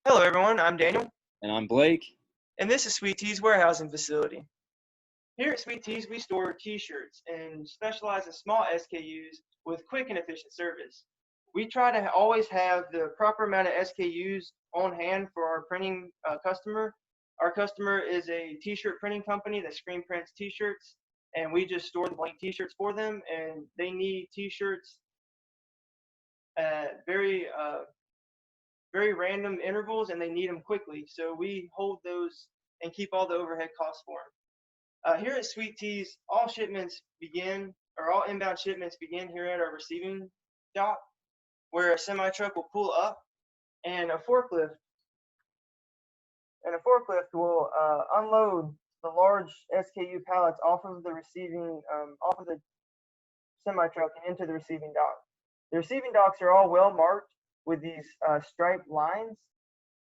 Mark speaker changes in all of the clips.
Speaker 1: Hello, everyone. I'm Daniel,
Speaker 2: And I'm Blake.
Speaker 1: and this is Sweet Tea's warehousing facility. Here at Sweet Tea's, we store T-shirts and specialize in small SKUs with quick and efficient service. We try to always have the proper amount of SKUs on hand for our printing customer. Our customer is a T-shirt printing company that screen prints T-shirts, and we just store the blank T-shirts for them. And they need T-shirts at very random intervals, and they need them quickly. So we hold those and keep all the overhead costs for them. Here at Sweet Teas, all inbound shipments begin here at our receiving dock, where a semi truck will pull up, and a forklift will unload the large SKU pallets off of the semi truck and into the receiving dock. The receiving docks are all well marked with these striped lines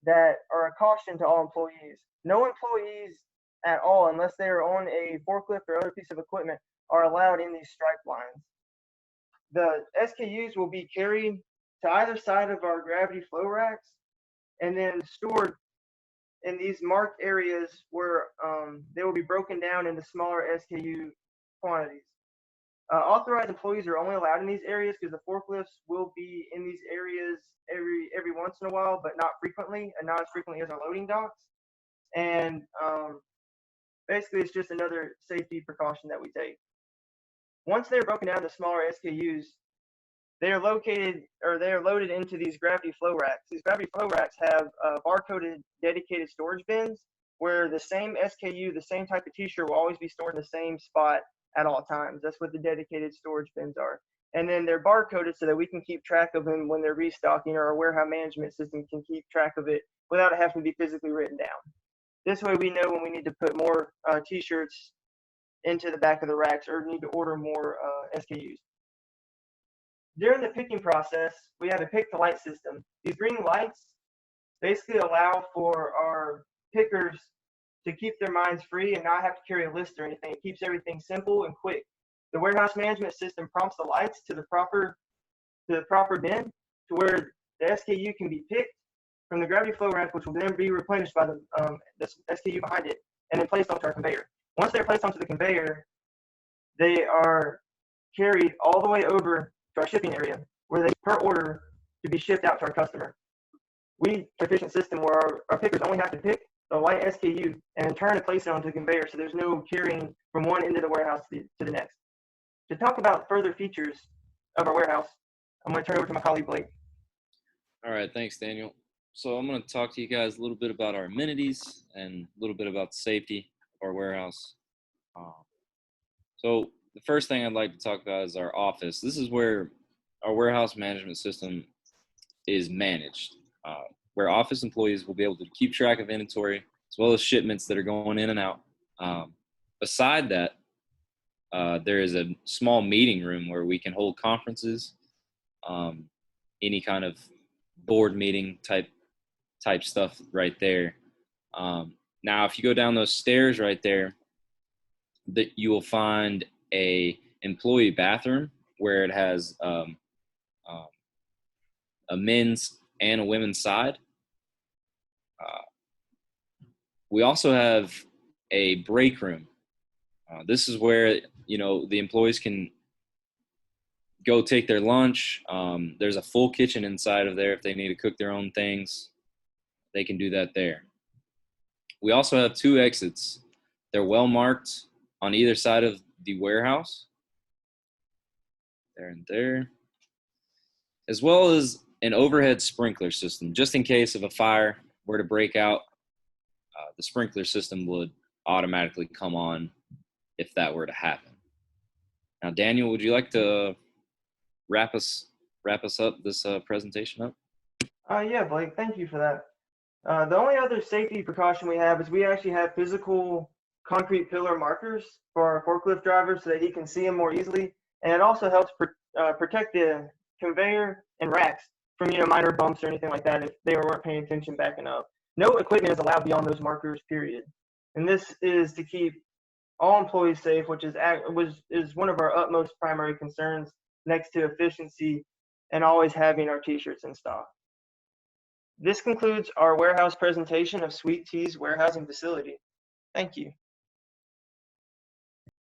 Speaker 1: that are a caution to all employees. No employees at all, unless they are on a forklift or other piece of equipment, are allowed in these striped lines. The SKUs will be carried to either side of our gravity flow racks and then stored in these marked areas where they will be broken down into smaller SKU quantities. Authorized employees are only allowed in these areas because the forklifts will be in these areas every once in a while, but not frequently, and not as frequently as our loading docks. And basically, it's just another safety precaution that we take. Once they're broken down to smaller SKUs, they are loaded into these gravity flow racks. These gravity flow racks have barcoded dedicated storage bins where the same SKU, the same type of T-shirt will always be stored in the same spot at all times. That's what the dedicated storage bins are. And then they're barcoded so that we can keep track of them when they're restocking, or our warehouse management system can keep track of it without it having to be physically written down. This way we know when we need to put more T-shirts into the back of the racks or need to order more SKUs. During the picking process, we have a pick to light system. These green lights basically allow for our pickers to keep their minds free and not have to carry a list or anything. It keeps everything simple and quick. The warehouse management system prompts the lights to the proper bin to where the SKU can be picked from the gravity flow rack, which will then be replenished by the SKU behind it and then placed onto our conveyor. Once they're placed onto the conveyor, they are carried all the way over to our shipping area, where they per order to be shipped out to our customer. We have an efficient system where our pickers only have to pick the white SKU and in turn place it onto the conveyor, so there's no carrying from one end of the warehouse to the next. To talk about further features of our warehouse, I'm going to turn it over to my colleague Blake.
Speaker 2: All right, thanks, Daniel. So I'm going to talk to you guys a little bit about our amenities and a little bit about the safety of our warehouse. So the first thing I'd like to talk about is our office. This is where our warehouse management system is managed, where office employees will be able to keep track of inventory as well as shipments that are going in and out. Beside that, there is a small meeting room where we can hold conferences, any kind of board meeting type stuff right there. Now, if you go down those stairs right there, that you will find a employee bathroom where it has a men's and a women's side. We also have a break room. This is where the employees can go take their lunch. There's a full kitchen inside of there. If they need to cook their own things, they can do that there. We also have 2 exits. They're well marked on either side of the warehouse, there and there, as well as an overhead sprinkler system. Just in case of a fire were to break out, the sprinkler system would automatically come on if that were to happen. Now, Daniel, would you like to wrap us up this presentation up?
Speaker 1: Yeah, Blake, thank you for that. The only other safety precaution we have is we actually have physical concrete pillar markers for our forklift driver so that he can see them more easily, and it also helps protect the conveyor and racks from minor bumps or anything like that if they weren't paying attention backing up. No equipment is allowed beyond those markers, period. And this is to keep all employees safe, which is one of our utmost primary concerns next to efficiency and always having our T-shirts in stock. This concludes our warehouse presentation of Sweet Tea's warehousing facility. Thank you.